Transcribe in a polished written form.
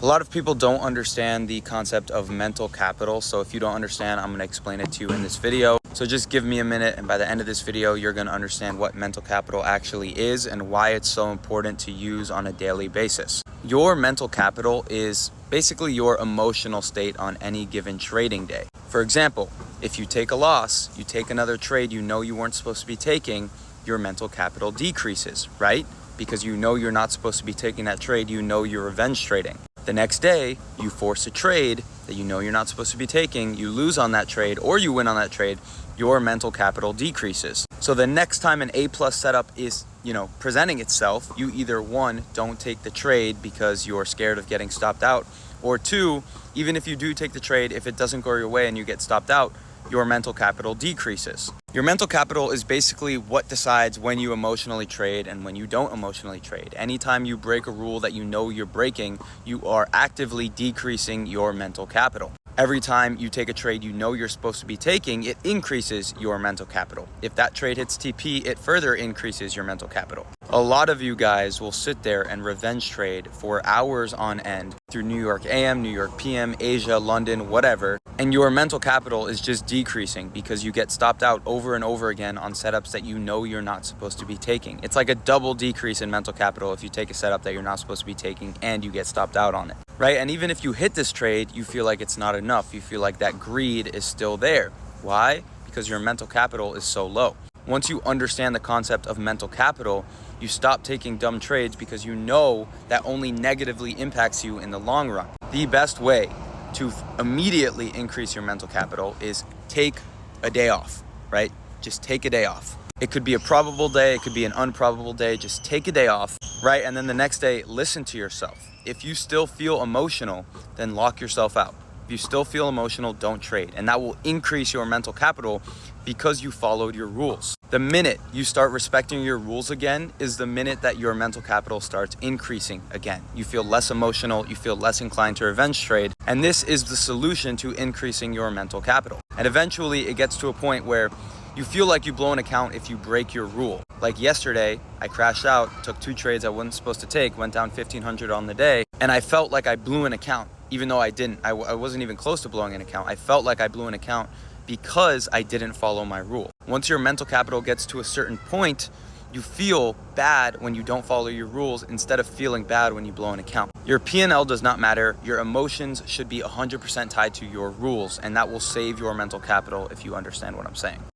A lot of people don't understand the concept of mental capital. So if you don't understand, I'm going to explain it to you in this video. So just give me a minute, and by the end of this video, you're going to understand what mental capital actually is and why it's so important to use on a daily basis. Your mental capital is basically your emotional state on any given trading day. For example, if you take a loss, you take another trade you know you weren't supposed to be taking, your mental capital decreases, right? Because you know you're not supposed to be taking that trade, you know you're revenge trading. The next day, you force a trade that you know you're not supposed to be taking, you lose on that trade or you win on that trade, your mental capital decreases. So the next time an A+ setup is, presenting itself, you either one, don't take the trade because you're scared of getting stopped out, or two, even if you do take the trade, if it doesn't go your way and you get stopped out, your mental capital decreases. Your mental capital is basically what decides when you emotionally trade and when you don't emotionally trade. Anytime you break a rule that you know you're breaking, you are actively decreasing your mental capital. Every time you take a trade you know you're supposed to be taking, it increases your mental capital. If that trade hits TP, it further increases your mental capital. A lot of you guys will sit there and revenge trade for hours on end through New York AM, New York PM, Asia, London, whatever, and your mental capital is just decreasing because you get stopped out over and over again on setups that you know you're not supposed to be taking. It's like a double decrease in mental capital if you take a setup that you're not supposed to be taking and you get stopped out on it, right? And even if you hit this trade, you feel like it's not enough. You feel like that greed is still there. Why? Because your mental capital is so low. Once you understand the concept of mental capital, you stop taking dumb trades because you know that only negatively impacts you in the long run. The best way to immediately increase your mental capital is take a day off, right? Just take a day off. It could be a probable day, it could be an improbable day, just take a day off, right? And then the next day, listen to yourself. If you still feel emotional, then lock yourself out. If you still feel emotional, don't trade. And that will increase your mental capital because you followed your rules. The minute you start respecting your rules again is the minute that your mental capital starts increasing again. You feel less emotional, you feel less inclined to revenge trade, and this is the solution to increasing your mental capital. And eventually it gets to a point where you feel like you blow an account if you break your rule. Like yesterday, I crashed out, took 2 trades I wasn't supposed to take, went down 1,500 on the day, and I felt like I blew an account, even though I didn't. I wasn't even close to blowing an account. I felt like I blew an account because I didn't follow my rule. Once your mental capital gets to a certain point, you feel bad when you don't follow your rules instead of feeling bad when you blow an account. Your P&L does not matter. Your emotions should be 100% tied to your rules, and that will save your mental capital if you understand what I'm saying.